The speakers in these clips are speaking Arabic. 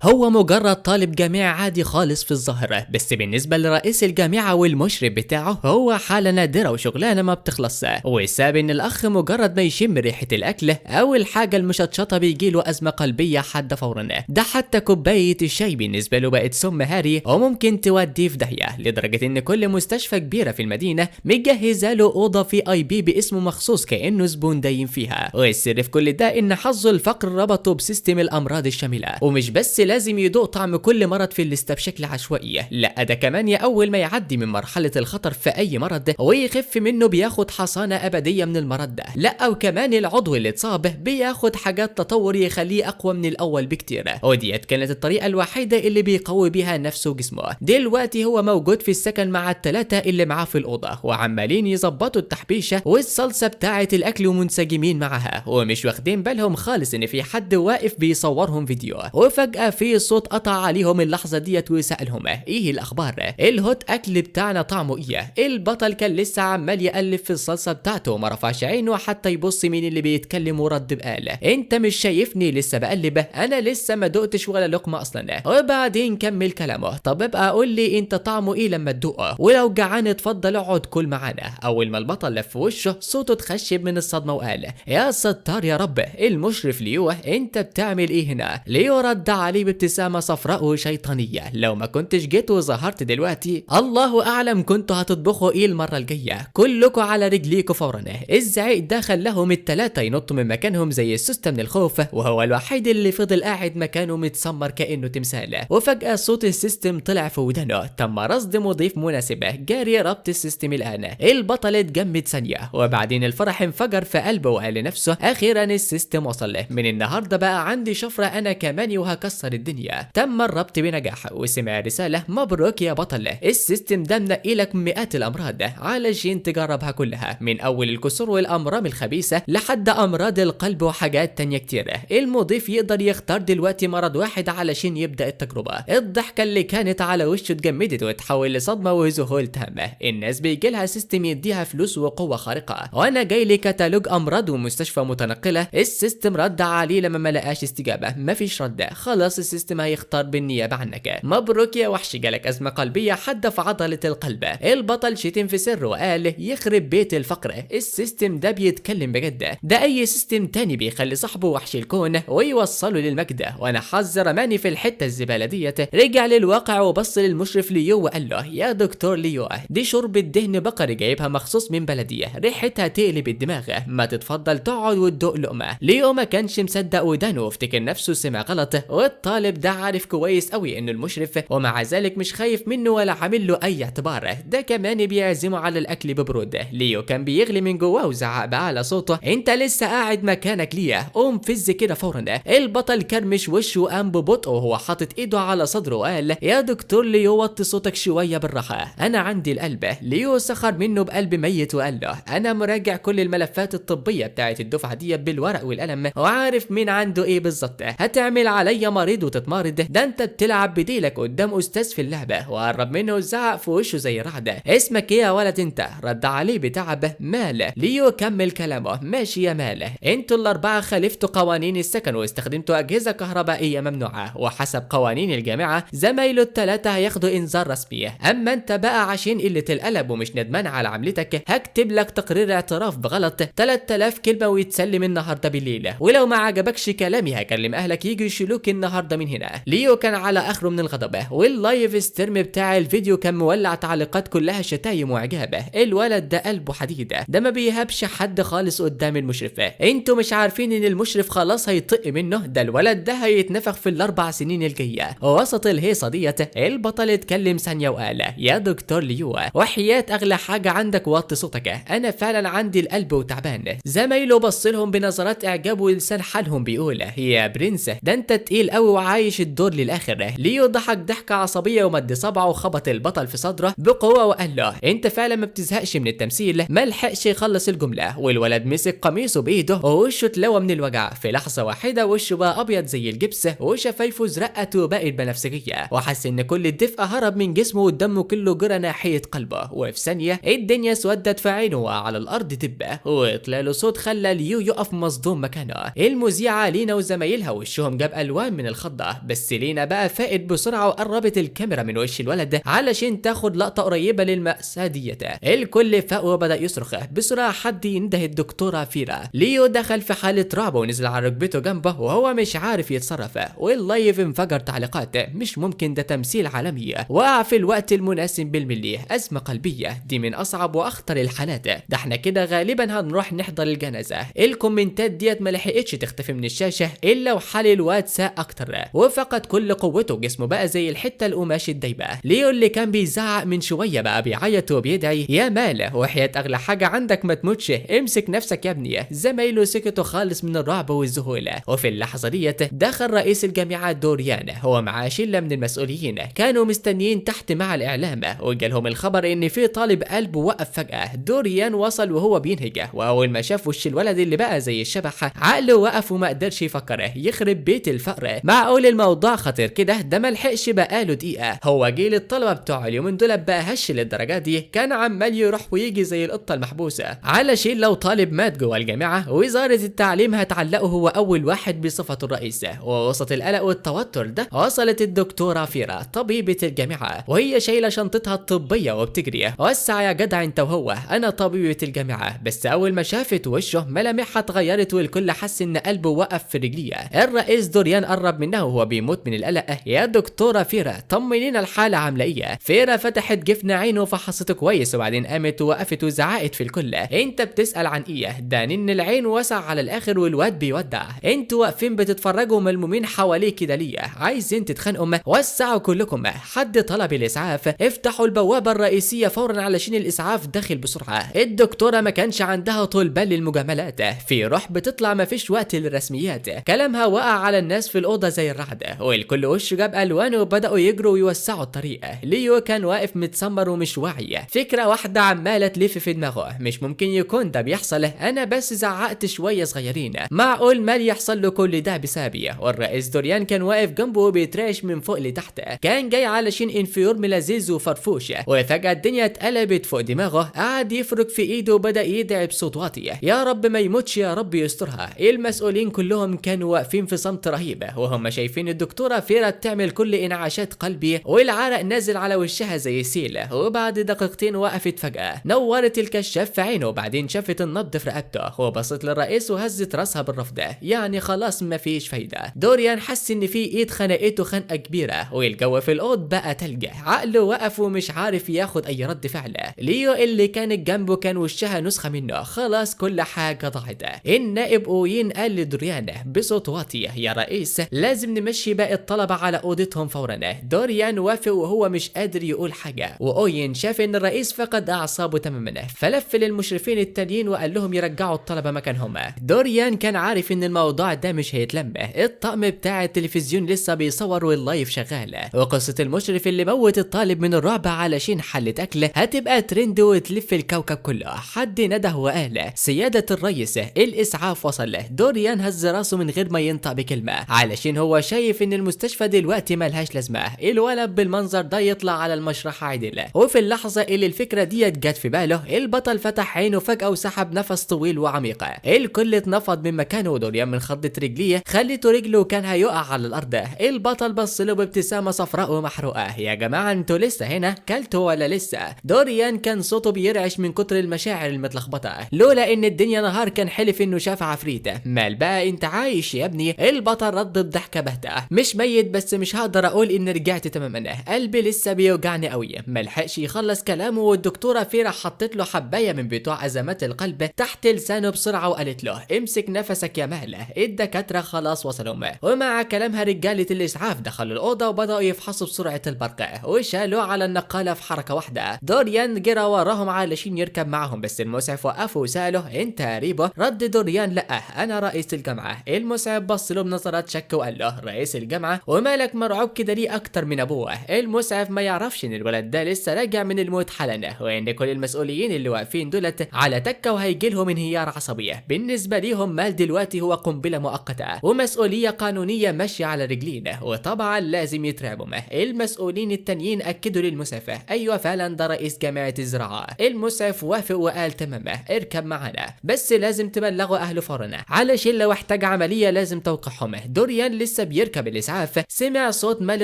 هو مجرد طالب جامعي عادي خالص في الظاهرة، بس بالنسبة لرئيس الجامعة والمشرف بتاعه هو حالة نادرة وشغلانة ما بتخلص. والسبب ان الاخ مجرد ما يشم ريحة الاكل او الحاجة المشطشطة بيجيله ازمة قلبية حادة فورا. ده حتى كوباية الشاي بالنسبة له بقت سم هاري وممكن توديه في داهية، لدرجة ان كل مستشفى كبيرة في المدينة مجهزة له اوضة في اي بي باسمه مخصوص كأنه زبون دايم فيها. والسر في كل ده ان حظه الفقر ربطه بسيستم الامراض الشاملة، ومش بس لازم يدوق طعم كل مرض في الليسته بشكل عشوائي، لا ده كمان يا اول ما يعدي من مرحله الخطر في اي مرض ويخف منه بياخد حصانه ابديه من المرض ده، لا وكمان العضو اللي اتصاب بياخد حاجات تطور يخليه اقوى من الاول بكتير. وديت كانت الطريقه الوحيده اللي بيقوي بيها نفسه وجسمه. دلوقتي هو موجود في السكن مع الثلاثه اللي معاه في الاوضه، وعمالين يظبطوا التحبيشه والصلصه بتاعه الاكل ومنسجمين معاها، ومش واخدين بالهم خالص ان في حد واقف بيصورهم فيديو. وفجاه في صوت قطع عليهم اللحظه ديت وسالهم ايه الاخبار، الهوت اكل بتاعنا طعمه ايه. البطل كان لسه عمال يقلب في الصلصه بتاعته وما رفعش عينه حتى يبص مين اللي بيتكلم، ورد بقال انت مش شايفني لسه بقلب، انا لسه ما دقتش ولا لقمه اصلا. وبعدين كمل كلامه طب ابقى قول لي انت طعمه ايه لما تدوقه، ولو جعان اتفضل اقعد كل معانا. اول ما البطل لف وشه صوته اتخشب من الصدمه وقال يا ستار يا رب المشرف ليو انت بتعمل ايه هنا. ليو رد عليه بابتسامة صفراء وشيطانية لو ما كنتش جيت وظهرت دلوقتي الله اعلم كنتوا هتطبخوا ايه المرة الجاية، كلكوا على رجليكوا فورا. الزعيق ده خلاهم التلاتة ينطوا من مكانهم زي السوستة من الخوف، وهو الوحيد اللي فضل قاعد مكانه متسمر كأنه تمثال. وفجأة صوت السيستم طلع في ودانه، تم رصد مضيف مناسبة جاري ربط السيستم الآن. البطل اتجمد ثانية وبعدين الفرح انفجر في قلبه وقال لنفسه اخيرا السيستم وصل، من النهارده بقى عندي شفرة انا كمان وهكسر الدنيا. تم الربط بنجاح وسمع رسالة مبروك يا بطل، السيستم ده منقي لك مئات الامراض علشان تجربها كلها، من اول الكسور والامراض الخبيثة لحد امراض القلب وحاجات تانية كتير. المضيف يقدر يختار دلوقتي مرض واحد علشان يبدأ التجربة. الضحكة اللي كانت على وشه اتجمدت وتحول لصدمة وذهول تامة. الناس بيجيلها سيستم يديها فلوس وقوة خارقة، وانا جاي لي كتالوج امراض ومستشفى متنقلة. السيستم رد عليه لما ما لقاش استجابة، مفيش رد خلاص السيستم هيختار بالنيابة عنك. مبروك يا وحش جالك أزمة قلبية حادة في عضلة القلب. البطل شتم في سر وقال يخرب بيت الفقر، السيستم ده بيتكلم بجد، ده أي سيستم تاني بيخلي صاحبه وحش الكون ويوصله للمجد، وأنا حظ رماني في الحتة الزبالة ديت. رجع للواقع وبص للمشرف ليو وقال له يا دكتور ليو دي شوربة دهن بقري جايبها مخصوص من بلدية ريحتها تقلب الدماغ، ما تتفضل تقعد وتدوق لقمة. ليو ما كانش مصدق ودانه وافتكر نفسه سمع غلط، والطالب ده عارف كويس قوي انه المشرف ومع ذلك مش خايف منه ولا عامل له اي اعتبار، ده كمان بيعزمه على الاكل ببرود. ليو كان بيغلي من جواه وزعق بأعلى صوته انت لسه قاعد مكانك ليه، قوم فز كده فورا. البطل كرمش وشه وقام ببطء وهو حاطط ايده على صدره وقال يا دكتور ليو وطي صوتك شويه بالراحه انا عندي القلب. ليو سخر منه بقلب ميت وقال له انا مراجع كل الملفات الطبيه بتاعت الدفعه دي بالورق والقلم وعارف مين عنده ايه بالظبط، هتعمل عليا مريض وتتمرض، ده انت بتلعب بديلك قدام استاذ في اللعبه. وقرب منه وزعق في وشه زي رعد اسمك ايه يا ولد انت، رد عليه بتعب مال. ليو كمل كلامه ماشي يا مال، انتوا الاربعه خالفتوا قوانين السكن واستخدمتوا اجهزه كهربائيه ممنوعه، وحسب قوانين الجامعه زمايله الثلاثه هياخدوا انذار رسمي، اما انت بقى عشان قله القلب ومش ندمان على عملتك هكتب لك تقرير اعتراف بغلط 3000 كلمه ويتسلم النهارده بالليل، ولو ما عجبكش كلامي هكلم اهلك يجوا يشيلوك النهارده من هنا. ليو كان على اخره من الغضب، واللايف ستريم بتاع الفيديو كان مولع تعليقات كلها شتايم واعجاب. الولد ده قلبه حديد، ده ما بيهبش حد خالص قدام المشرف، انتوا مش عارفين ان المشرف خلاص هيطق منه، ده الولد ده هيتنفخ في الاربع سنين الجايه. وسط الهيصه ديت البطل اتكلم ثانيه وقال يا دكتور ليو وحياة اغلى حاجه عندك وطي صوتك، انا فعلا عندي القلب وتعبان. زمايله بص لهم بنظرات اعجاب ولسان حالهم بيقول يا برنس ده انت تقيل قوي وعايش الدور للاخر. ليو ضحك ضحكه عصبيه ومد صبعه وخبط البطل في صدره بقوه وقال له انت فعلا ما بتزهقش من التمثيل. ما لحقش يخلص الجمله والولد مسك قميصه بايده ووشه اتلوى من الوجع، في لحظه واحده وشه بقى ابيض زي الجبس وشفايفه زرقت وبقت بنفسجيه، وحس ان كل الدفء هرب من جسمه والدم كله جرى ناحيه قلبه، وفي ثانيه الدنيا اسودت في عينه وعلى الارض دبه، وطلع له صوت خلى ليو يقف مصدوم مكانه. المذيعه لينا وزمايلها وشهم جاب الوان من الخضر خضة، بس لينا بقى فائت بسرعة وقربت الكاميرا من وش الولد علشان تاخد لقطة قريبة للمأساة ديت. الكل فاق وبدأ يصرخ بسرعة حد ينده الدكتورة فيرا. ليو دخل في حالة رعب ونزل على ركبته جنبه وهو مش عارف يتصرف، واللايف انفجر تعليقات مش ممكن ده تمثيل عالمي، وقع في الوقت المناسب بالملي، أزمة قلبية دي من أصعب وأخطر الحالات، ده احنا كده غالبا هنروح نحضر الجنازة. الكومنتات ديت ما لحقتش تختفي من الشاشة إلا وحال الواد ساء أكتر وفقد كل قوته، جسمه بقى زي الحتة القماش الدايبة. ليو اللي كان بيزعق من شوية بقى بيعيط وبيدعي يا ماله وحياة أغلى حاجة عندك ما تموتش، امسك نفسك يا ابني. زمايله سكتوا خالص من الرعب والذهول. وفي اللحظة ديت دخل رئيس الجامعة دوريان هو معاه شلة من المسؤولين كانوا مستنيين تحت مع الإعلام، وجالهم الخبر إن في طالب قلب وقف فجأة. دوريان وصل وهو بينهج، وأول ما شاف وش الولد اللي بقى زي الشبح عقله وقف وما قدرش يفكر. يخرب بيت الفقر، معقول الموضوع خطير كده؟ ده ملحقش بقاله دقيقة. هو جيل الطلبة بتوع اليومين دول بقى هش للدرجة دي، كان عمال يروح ويجي زي القطة المحبوسة، علشان لو طالب مات جوه الجامعة وزارة التعليم هتعلقه هو أول واحد بصفته الرئيس. ووسط القلق والتوتر ده وصلت الدكتورة فيرا طبيبة الجامعة وهي شايلة شنطتها الطبية وبتجري. وسع يا جدع انت وهو، أنا طبيبة الجامعة. بس أول ما شافت وشه ملامحها اتغيرت والكل حس إن قلبه وقف في رجليه. الرئيس دوريان قرب منها وهو بيموت من القلق. يا دكتورة فيرا طمنينا الحالة عاملة ايه؟ فيرا فتحت جفن عينه وفحصته كويس وبعدين قامت ووقفت وزعقت في الكل. انت بتسأل عن ايه؟ ده نن العين وسع على الاخر والواد بيودع. انتوا واقفين بتتفرجوا ملمومين حواليه كده ليه؟ عايزين تتخانقوا؟ وسعوا كلكم. حد طلب الاسعاف؟ افتحوا البوابة الرئيسية فورا علشان الاسعاف داخل بسرعة. الدكتورة ما كانش عندها طول بال للمجاملات، في روح بتطلع ما فيش وقت للرسميات. كلامها وقع على الناس في الأوضة زي الرعد، والكل وشه جاب ألوان وبدأوا يجروا ويوسعوا الطريق. ليو كان واقف متسمر ومش واعي، فكرة واحدة عمالة تلف في دماغه، مش ممكن يكون ده بيحصل، أنا بس زعقت شوية صغيرين، معقول مال يحصل له كل ده بسببي؟ والرئيس دوريان كان واقف جنبه وبيترعش من فوق لتحت، كان جاي علشان انفيورم لذيذ وفرفوش، وفجأة الدنيا اتقلبت فوق دماغه. قعد يفرك في ايده وبدأ يدعي بصوت واطي يا رب ما يموتش، يا رب يسترها. المسؤولين كلهم كانوا واقفين في صمت رهيب وهم شايفين الدكتورة فيرا بتعمل كل انعاشات قلبي والعرق نازل على وشها زي السيل. وبعد دقيقتين وقفت فجأة، نورت الكشاف في عينه وبعدين شافت النبض في رقبته وبصت للرئيس وهزت راسها بالرفض، يعني خلاص مفيش فايدة. دوريان حس ان في ايد خنقته خنقة كبيرة والجو في الاوض بقى تلج، عقله وقف ومش عارف ياخد اي رد فعل. ليو اللي كانت جنبه كان وشها نسخة منه، خلاص كل حاجة ضاعت. النائب اوين قال لدوريان بصوت واطي يا رئيس لازم نمشي باقي الطلبة على اوضتهم فورا. دوريان وافق وهو مش قادر يقول حاجة، واوين شاف ان الرئيس فقد اعصابه تماما، فلف للمشرفين التانيين وقال لهم يرجعوا الطلبة مكانهم. دوريان كان عارف ان الموضوع ده مش هيتلم، الطقم بتاع التلفزيون لسه بيصور واللايف شغال، وقصة المشرف اللي موت الطالب من الرعب علشان حلة اكل هتبقى ترند وتلف الكوكب كله. حد نده وقال سيادة الرئيس الاسعاف وصل. دوريان هز راسه من غير ما ينطق بكلمة علشان هو شايف ان المستشفى دلوقتي ملهاش لازمة، الولد بالمنظر ده يطلع على المشرحة عدل. وفي اللحظة اللي الفكرة ديت جت في باله البطل فتح عينه فجأة وسحب نفس طويل وعميق، الكل اتنفض من مكانه ودوريان من خضة رجليه خلته رجله كان هيقع على الارض. البطل بص له بابتسامة صفراء ومحروقة، يا جماعة انتوا لسه هنا؟ كلتوا ولا لسه؟ دوريان كان صوته بيرعش من كتر المشاعر المتلخبطة، لولا ان الدنيا نهار كان حلف انه شاف عفريتة. مال بقى انت عايش يا ابني؟ البطل رد بضحكة باهتة، مش ميت بس مش هقدر اقول ان رجعت تماما، قلبي لسه بيوجعني قوي. ملحقش يخلص كلامه والدكتورة فيرا حطت له حباية من بتوع ازمات القلب تحت لسانه بسرعة وقالت له امسك نفسك يا مهلة، الدكاترة خلاص وصلوا. ومع كلامها رجالة الاسعاف دخلوا الاوضة وبدأوا يفحصوا بسرعة البرق وشالوه على النقالة في حركة واحدة. دوريان جرى وراهم علشان يركب معهم بس المسعف وقفه وسأله انت قريبه؟ رد دوريان لا انا رئيس الجامعة. المسعف بص له بنظرات شك وقال له رئيس الجامعة ومالك مرعوب كده ليه اكتر من ابوه؟ المسعف ما يعرفش ان الولد ده لسه راجع من الموت حالا، وان كل المسؤولين اللي واقفين دولت على تكة وهيجي لهم انهيار عصبية، بالنسبة ليهم مال دلوقتي هو قنبلة مؤقتة ومسؤولية قانونية ماشية على رجلين، وطبعا لازم يترعبوا. المسؤولين التانيين اكدوا للمسعف ايوه فعلا ده رئيس جامعة الزراعة. المسعف وافق وقال تمام اركب معنا بس لازم تبلغوا اهله فورا علشان لو احتاج عملية لازم توقعهم. دوريان لسه لسه بيركب الاسعاف سمع صوت مال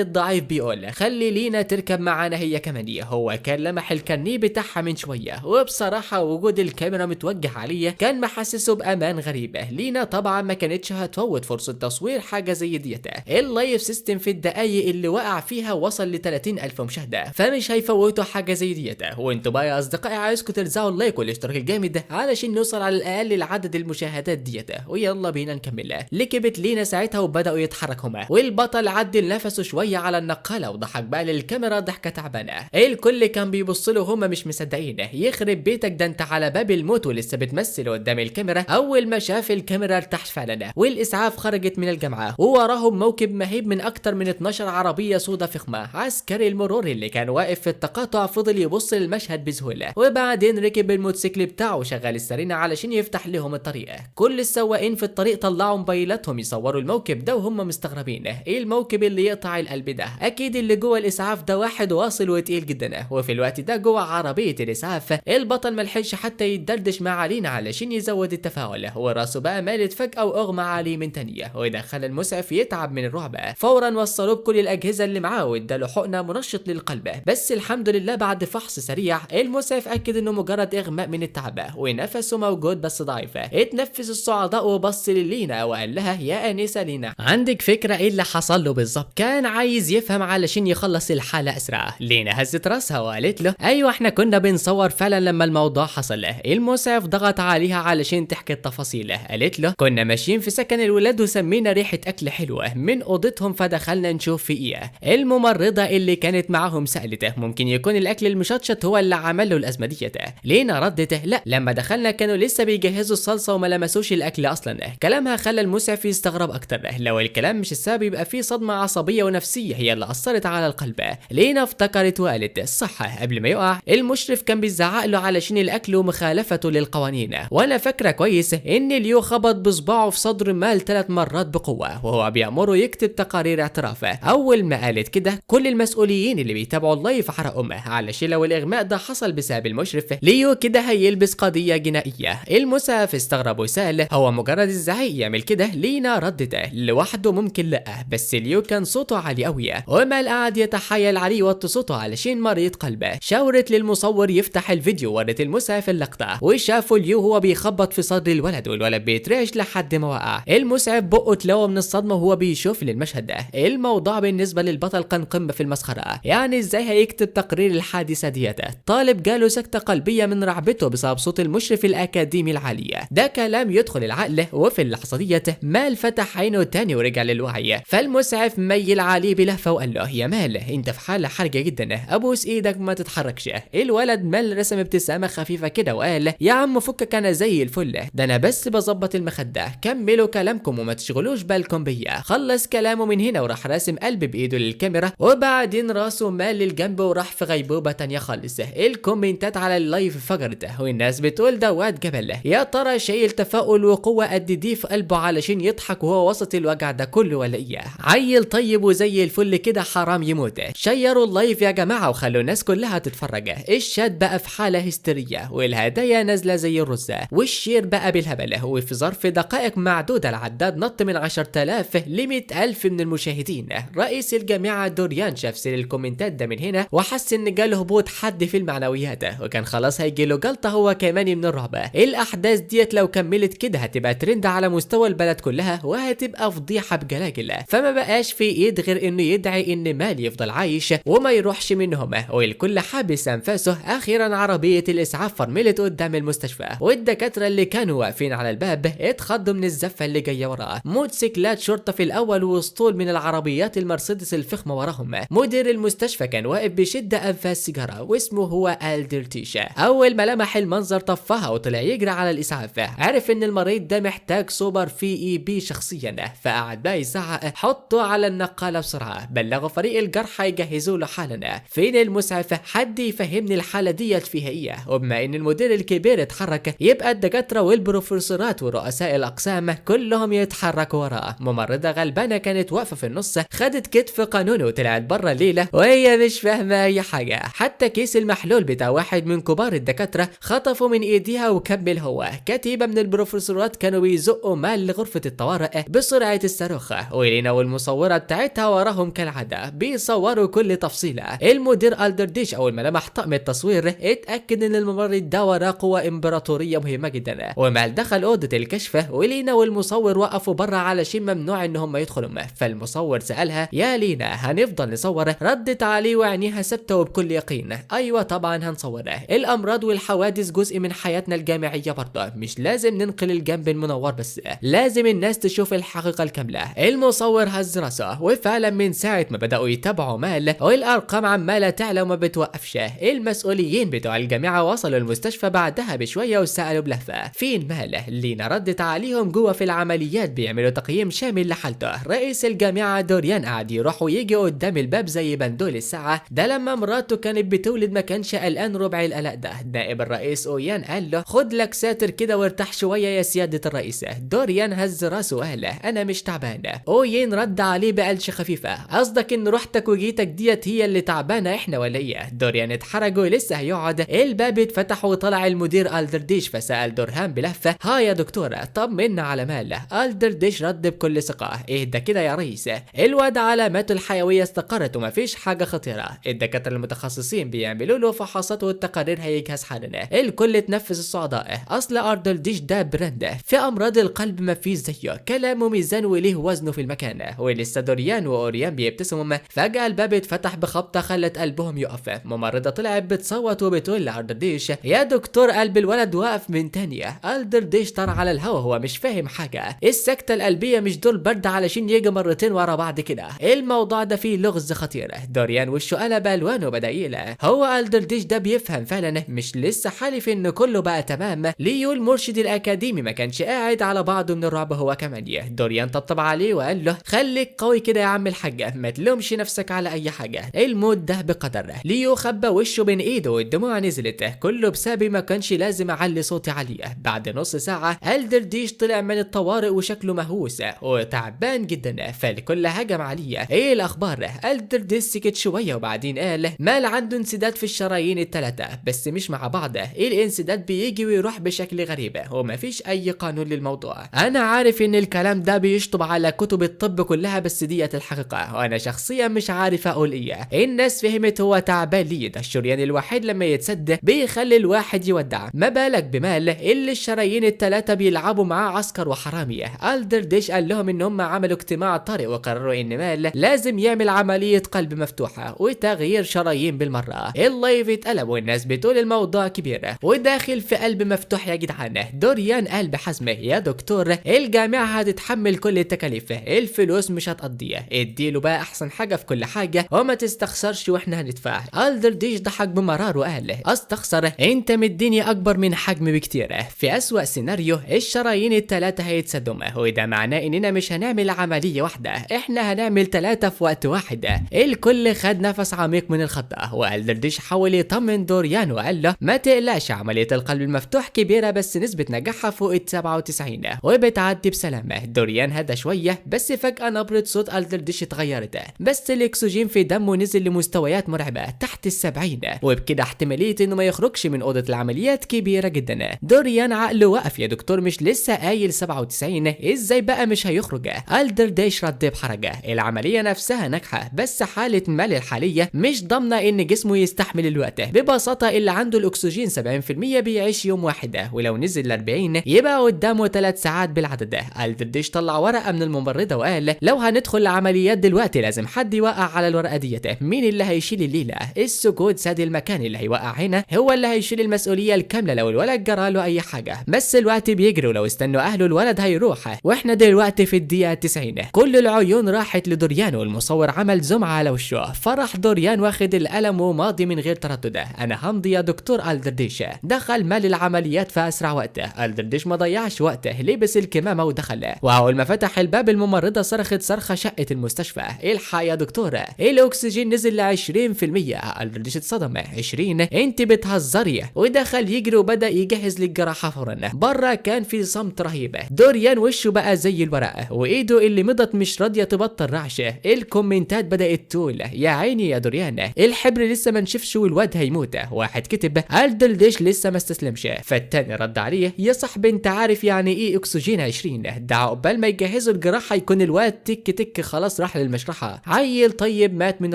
الضعيف بيقول خلي لينا تركب معانا هي كمان. هو كان لمح الكارنيه بتاعها من شويه، وبصراحه وجود الكاميرا متوجه عليه كان محسسه بامان غريبه. لينا طبعا ما كانتش هتفوت فرصه تصوير حاجه زي ديت. اللايف سيستم في الدقايق اللي وقع فيها وصل ل 30,000 مشاهده، فمش هيفوتوا حاجه زي ديت. وانتوا بقى يا اصدقائي عايزكم ترزعوا اللايك والاشتراك الجامد ده علشان نوصل على الاقل لعدد المشاهدات ديت. ويلا بينا نكمل. ركبت لينا ساعتها وبداوا يتحركوا هما، والبطل عدل نفسه شويه على النقاله وضحك بقى للكاميرا ضحكه تعبانه. الكل كان بيبص له هما مش مصدقين. يخرب بيتك ده انت على باب الموت ولسه بتمثل قدام الكاميرا. اول ما شاف الكاميرا ارتاح فعلا، والاسعاف خرجت من الجامعه ووراهم موكب مهيب من اكتر من 12 عربيه سودا فخمه. عسكري المرور اللي كان واقف في التقاطع فضل يبص للمشهد بسهوله، وبعدين ركب الموتوسيكل بتاعه وشغل السرينه علشان يفتح لهم الطريق. كل السواقين في الطريق طلعوا موبايلاتهم يصوروا الموكب ده وهم مستغربين. ايه الموكب اللي يقطع القلب ده؟ اكيد اللي جوه الاسعاف ده واحد واصل وتقيل جدا. وفي الوقت ده جوه عربيه الاسعاف البطل ملحقش حتى يتدردش مع علينا علشان يزود التفاعل، وراسه بقى مالت فجاه واغمى عليه من تانيه، وده خلى المسعف يتعب من الرعب. فورا وصلوه بكل الاجهزه اللي معاه واداله حقنه منشط للقلب. بس الحمد لله بعد فحص سريع المسعف اكد انه مجرد اغماء من التعب ونفسه موجود بس ضعيف. اتنفس الصعداء وبص للينا وقال لها يا انسه لينا عندك فكره ايه اللي حصل له بالظبط؟ كان عايز يفهم علشان يخلص الحاله اسرع. لينا هزت راسها وقالت له ايوه احنا كنا بنصور فعلا لما الموضوع حصل. المسعف ضغط عليها علشان تحكي التفاصيل. قالت له كنا ماشيين في سكن الولاد وسمينا ريحه اكل حلوه من اوضتهم فدخلنا نشوف في ايه. الممرضه اللي كانت معاهم سالته ممكن يكون الاكل المشطشط هو اللي عمل له الازمه ديت. لينا ردت لا لما دخلنا كانوا لسه بيجهزوا الصلصه وما لمسوش الاكل اصلا. كلامها خلى المسعف يستغرب اكتر. لو الكلام مش السبب يبقى في صدمه عصبيه ونفسيه هي اللي اثرت على القلب. لينا افتكرت وقالت صح قبل ما يقع المشرف كان بيزعق له علشان الاكل ومخالفته للقوانين، وانا فاكره كويس ان ليو خبط بصباعه في صدر مال 3 مرات بقوه وهو بيامره يكتب تقارير اعتراف. اول ما قالت كده كل المسؤولين اللي بيتابعوا اللايف حرقوا علشان لو الاغماء ده حصل بسبب المشرف ليو كده هيلبس قضيه جنائيه. المسعف استغرب وسال هو مجرد الزعيق يعمل كده؟ لينا ردت لوحده ممكن لا، بس ليو كان صوته عالي قوي ومال قعد يتحايل عليه يوطي صوته علشان مريض قلبه. شاورت للمصور يفتح الفيديو ورت المسعف اللقطه وشافوا ليو هو بيخبط في صدر الولد والولد بيترعش لحد ما وقع. المسعف بقه اتلوى من الصدمه وهو بيشوف للمشهد ده. الموضوع بالنسبه للبطل كان قمه في المسخره، يعني ازاي هيكتب تقرير الحادثه ديت؟ طالب جاله سكته قلبيه من رعبته بسبب صوت المشرف الاكاديمي العاليه. ده كلام يدخل العقل. وفي اللحظه ديت مال فتح عينه تاني ورجع للوعي. فالمسعف ميل عليه بلهفه وقال له يا مال انت في حاله حرجه جدا ابوس ايدك ما تتحركش. الولد مال رسم ابتسامه خفيفه كده وقال يا عم فكك انا زي الفل، ده انا بس بظبط المخده، كملوا كلامكم وما تشغلوش بالكم بيا. خلص كلامه من هنا وراح راسم قلب بايده للكاميرا وبعدين راسه مال للجنب وراح في غيبوبه تانيه خالص. الكومنتات على اللايف فجرت والناس بتقول ده واد جبل، يا ترى شايل تفاؤل وقوه قد دي في قلبه علشان يضحك وهو وسط الوجع ده كله ولا ايه؟ عيل طيب وزي الفل كده حرام يموت. شيروا اللايف يا جماعه وخلوا الناس كلها تتفرج. الشات بقى في حاله هستيريه والهدايا نازله زي الرز والشير بقى بالهبل. وفي ظرف دقائق معدوده العداد نط من 10,000 ل 100,000 من المشاهدين. رئيس الجامعه دوريان شاف سير الكومنتات ده من هنا وحس ان جاله هبوط حد في المعنويات وكان خلاص هيجيله جلطه هو كمان من الرعب. الاحداث ديت لو كملت كده هتبقى ترند على مستوى البلد كلها وهتبقى فضيحه بجلاجل. فما بقاش في ايد غير انه يدعي ان مال يفضل عايش وما يروحش منهم، والكل حابس انفاسه. اخيرا عربيه الاسعاف فرملت قدام المستشفى والدكاتره اللي كانوا واقفين على الباب اتخضوا من الزفه اللي جايه وراه. موتوسيكلات شرطه في الاول واسطول من العربيات المرسيدس الفخمه وراهم. مدير المستشفى كان واقف بشده انفاس سيجاره واسمه هو الدرتيشا. اول ما لمح المنظر طفها وطلع يجري على الاسعاف. عرف ان المريض ده محتاج سوبر في اي بي شخصيا، فقعد بقى يزعق حطه على النقاله بسرعه. بلغوا فريق الجرحى يجهزوا له حالا. فين المسعف؟ حد يفهمني الحاله ديت فيها ايه؟ وبما ان المدير الكبير اتحرك يبقى الدكاتره والبروفيسورات ورؤساء الاقسام كلهم يتحركوا وراه. ممرضه غلبانه كانت واقفه في النص خدت كتف قانون وطلعت بره الليله وهي مش فاهمه اي حاجه. حتى كيس المحلول بتاع واحد من كبار الدكاتره خطفوا من ايديها وكمل هو. كتيبه من البروفيسورات كانوا بيزقوا مال لغرفه الطوارئ بسرعه الصاروخ المخ، ولينا والمصورة بتاعتها وراهم كالعادة بيصوروا كل تفصيلة. المدير ألدرديش أول ما لمح طقم التصوير اتأكد إن الممرض ده وراه قوة إمبراطورية مهمة جدا، وما دخل أوضة الكشف ولينا والمصور وقفوا بره علشان ممنوع إن هم يدخلوا. فالمصور سألها يا لينا هنفضل نصور؟ ردت عليه وعينيها ثابتة وبكل يقين أيوة طبعا هنصوره، الأمراض والحوادث جزء من حياتنا الجامعية برضه، مش لازم ننقل الجنب المنور بس، لازم الناس تشوف الحقيقة الكاملة. المصور هز راسه، وفعلا من ساعة ما بدأوا يتابعوا مال والأرقام عمالة تعلى وما بتوقفش. المسؤولين بتوع الجامعة وصلوا المستشفى بعدها بشوية وسألوا بلهفة فين مال. لينا ردت عليهم جوه في العمليات بيعملوا تقييم شامل لحالته. رئيس الجامعة دوريان قعد يروح ويجي قدام الباب زي بندول الساعة، ده لما مراته كانت بتولد ما كانش قلقان ربع القلق ده. نائب الرئيس اويان قال له خد لك ساتر كده وارتاح شوية يا سيادة الرئيس. دوريان هز راسه وقال انا مش تعبان. اويان رد عليه بقلش خفيفة قصدك ان روحتك وجيتك ديت هي اللي تعبانة احنا ولا ايه؟ دوريان اتحرج ولسه هيقعد، الباب اتفتح وطلع المدير ألدرديش فسأل دورهان بلهفة ها يا دكتورة طمنا على مال. ألدرديش رد بكل ثقة اهدى كده يا ريس، الواد علاماته الحيوية استقرت ومفيش حاجة خطيرة، الدكاترة المتخصصين بيعملوا له فحوصات والتقارير هيجهز حالنا. الكل اتنفس الصعداء، اصل ألدرديش ده براند في امراض القلب مفيش زيه، كلامه ميزان وليه وزنه في المكان. ولسه دوريان واوريان بيبتسموا فجأة الباب اتفتح بخبطة خلت قلبهم يقف. ممرضة طلعت بتصوت وبتقول لألدرديش يا دكتور قلب الولد واقف من تانية. ألدرديش طار على الهوا هو مش فاهم حاجة، السكتة القلبية مش دول برد علشان يجي مرتين ورا بعض كده، الموضوع ده فيه لغز خطير. دوريان وشه قلب الوانه بدا يقلق، هو ألدرديش ده بيفهم فعلا مش لسه حالف ان كله بقى تمام. ليو المرشد الاكاديمي ما كانش قاعد على بعضه من الرعب هو كمان. دوريان طبطب عليه وقال له خليك قوي كده يا عم الحاج ما تلومش نفسك على اي حاجه، الموت ده بقدر. ليو خبى وشه بين ايده والدموع نزلت، كله بسبب ما كانش لازم اعلي صوتي عليه. بعد نص ساعه ألدرديش طلع من الطوارئ وشكله مهووس وتعبان جدا، فالكل هجم عليه ايه الاخبار؟ ألدرديش سكت شويه وبعدين قال مال عنده انسداد في الشرايين الثلاثه بس مش مع بعض، الانسداد بيجي ويروح بشكل غريب ومفيش اي قانون للموضوع. انا عارف ان الكلام ده بيشطب على كتب الطب كلها بس ديت الحقيقه، وانا شخصيا مش عارف اقول ايه. الناس فهمت هو تعبان ليه، ده الشريان الوحيد لما يتسد بيخلي الواحد يودع، ما بالك بمال اللي الشرايين الثلاثه بيلعبوا معاه عسكر وحراميه. ألدرديش قال لهم ان هم عملوا اجتماع طارئ وقرروا ان مال لازم يعمل عمليه قلب مفتوحه وتغيير شرايين بالمره. اللايف اتقلب والناس بتقول الموضوع كبير وداخل في قلب مفتوح يا جدعان. دوريان قال بحزمه يا دكتور الجامعه هتتحمل كل التكاليف، الفلوس مش هتقضيها، اديله بقى احسن حاجه في كل حاجه وما تستخسرش واحنا هندفع. ألدرديش ضحك بمرار وقال استخسر انت مديني اكبر من حجم بكتير، في اسوأ سيناريو الشرايين الثلاثه هيتسدوا وده معناه اننا مش هنعمل عمليه واحده، احنا هنعمل 3 في وقت واحد. الكل خد نفس عميق من الخطه، وألدرديش حاول يطمن دوريان وقال له ما تقلقش عمليه القلب المفتوح كبيره بس نسبه نجاحها فوق ال 97 وبتعدي بسلامه. دوريان هدى شويه بس فجاه نبره صوت ألدرديش اتغيرت، بس الاكسجين في دمه نزل لمستويات مرعبه تحت ال70 وبكده احتماليه انه ما يخرجش من اوضه العمليات كبيره جدا. دوريان عقله وقف يا دكتور مش لسه قايل 97 ازاي بقى مش هيخرج؟ ألدرديش رد بحرجه العمليه نفسها ناجحه بس حاله مال الحاليه مش ضامنه ان جسمه يستحمل الوقت، ببساطه اللي عنده الاكسجين 70% بيعيش يوم واحد ولو نزل ل 40 يبقى قدامه 3 ساعات بالعدد. ألدرديش طلع ورقه من الممرضه وقال لو هندخل العمليات دلوقتي لازم حد يوقع على الورقه ديت، مين اللي هيشيل الليله؟ السكوت ساد المكان، اللي هيوقع هنا هو اللي هيشيل المسؤوليه الكامله لو الولد جرى له اي حاجه، بس الوقت بيجري ولو استنوا اهله الولد هيروح واحنا دلوقتي في الدقيقه 90. كل العيون راحت لدوريان والمصور عمل زوم على وشه، فرح دوريان واخد القلم وماضي من غير تردد انا همضي يا دكتور ألدرديش. دخل مال العمليات في اسرع وقت، ألدرديش ما ضيعش وقته لبس الكمامه ودخل، واول ما فتح الباب الممرضه صرخت صرخه شقت المستشفى الحق يا دكتوره الاكسجين نزل ل 20%. ألدرديش اتصدم 20 انت بتهزري ودخل يجري وبدا يجهز للجراحه فورا. بره كان في صمت رهيب، دوريان وشه بقى زي الورقه وايده اللي مضت مش راضيه تبطل رعش. الكومنتات بدات تقول يا عيني يا دوريان الحبر لسه ما نشفش والواد هيموت. واحد كتب ألدرديش لسه ما استسلمش، فالتاني رد عليه يا صاحبي انت عارف يعني ايه اكسجين 20؟ ده عقبال ما يجهزوا الجراحه راح يكون الواد تك تك خلاص راح للمشرحة، عيل طيب مات من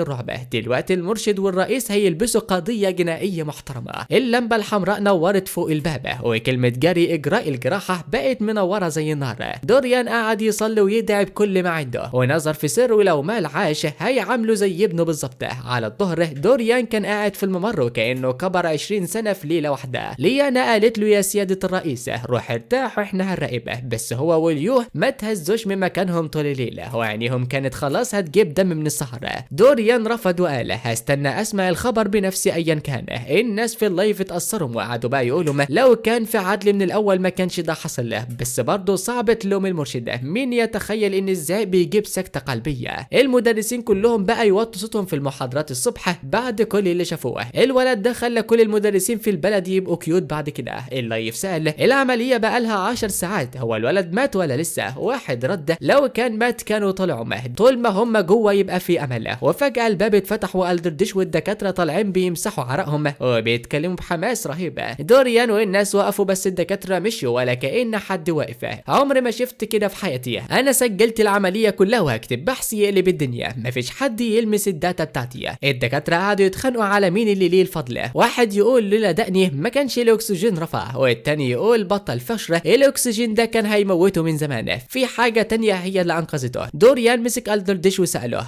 الرعب. دلوقتي المرشد والرئيس هيلبسوا قضية جنائية محترمة. اللمبة الحمراء نورت فوق الباب، وكلمة جري إجراء الجراحة بقت منورة زي النار. دوريان قعد يصلي ويدعي بكل ما عنده، ونظر في سره لو مال عاش هيعامله زي ابنه بالظبط. على الظهر دوريان كان قاعد في الممر وكأنه كبر 20 سنة في ليلة واحدة. ليانا قالت له يا سيادة الرئيس روح ارتاح واحنا هنراقبه، بس هو واليوه ما تهزوش من مكانهم طول الليلة، وعينيهم كانت خلاص هتجيب دم من السهر. دوريان رفض وقال هستنى اسمع الخبر بنفسي ايا كان. الناس في اللايف اتأثروا وقعدوا بقى يقولوا لو كان في عدل من الاول ما كانش ده حصل له، بس برضه صعب تلوم المرشد. مين يتخيل ان ازاي بيجيب سكتة قلبية؟ المدرسين كلهم بقى يوطوا صوتهم في المحاضرات الصبح بعد كل اللي شافوه. الولد ده خلى كل المدرسين في البلد يبقوا كيوت. بعد كده اللايف سأل العملية بقى لها 10 ساعات، هو الولد مات ولا لسه؟ واحد رد لو كان مات كانوا طلعوا مهد، طول ما هم جوه يبقى في امل. وفجأة الباب اتفتح والدردش والدكاترة طالعين بيمسحوا عرقهم وبيتكلموا بحماس رهيب. دوريان والناس وقفوا بس الدكاترة مشوا ولا كأن حد واقف. عمري ما شفت كده في حياتي، انا سجلت العملية كلها وهكتب بحث يقلب الدنيا، مفيش حد يلمس الداتا بتاعتي. الدكاترة قعدوا يتخانقوا على مين اللي ليه الفضل. واحد يقول لولا دقني ما كانش الاكسجين رفع، والتاني يقول بطل فشر الاكسجين ده كان هيموته من زمان، في حاجة تانية هي اللي انقذته. دوريان مسك الدردش وسأله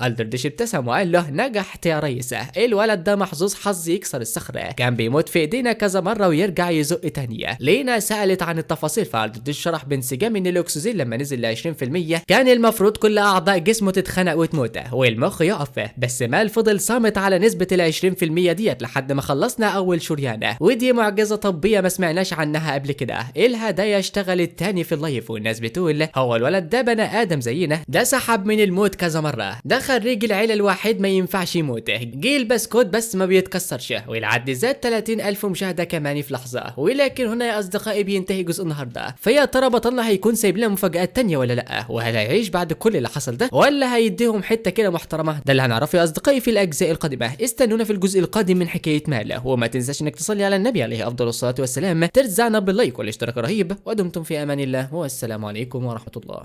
الدردش ابتسم وقال له نجحت يا ريس، الولد ده محظوظ حظ يكسر الصخرة، كان بيموت في ايدينا كذا مرة ويرجع يزق تانية. لينا سألت عن التفاصيل، فالدردش شرح بانسجام ان الاكسجين لما نزل ل 20% كان المفروض كل اعضاء جسمه تتخنق وتموت والمخ يقف، بس مال فضل صامت على نسبة ال 20% ديت لحد ما خلصنا اول شريانة، ودي معجزة طبية ما سمعناش عنها قبل كده. الهدايا اشتغلت تاني في اللايف والناس بتقول هو الولد ده بني ادم زينا، ده سحب من الموت كذا مرة، ده خريج العيلة الواحد ما ينفعش يموت، جيل بسكوت بس ما بيتكسرش، والعد زاد 30,000 مشاهدة كمان في لحظة. ولكن هنا يا اصدقائي بينتهي جزء النهارده، فيا ترى بطلنا هيكون سايب لنا مفاجآت تانية ولا لا؟ وهل هيعيش بعد كل اللي حصل ده ولا هيديهم حتة كده محترمة؟ ده اللي هنعرفه يا اصدقائي في الاجزاء القادمة. استنونا في الجزء القادم من حكاية مال، وما تنساش انك تصلي على النبي عليه افضل الصلاة والسلام، ترزعنا باللايك والاشتراك الرهيب، ودمتم في امان الله والسلام عليكم ورحمة الله.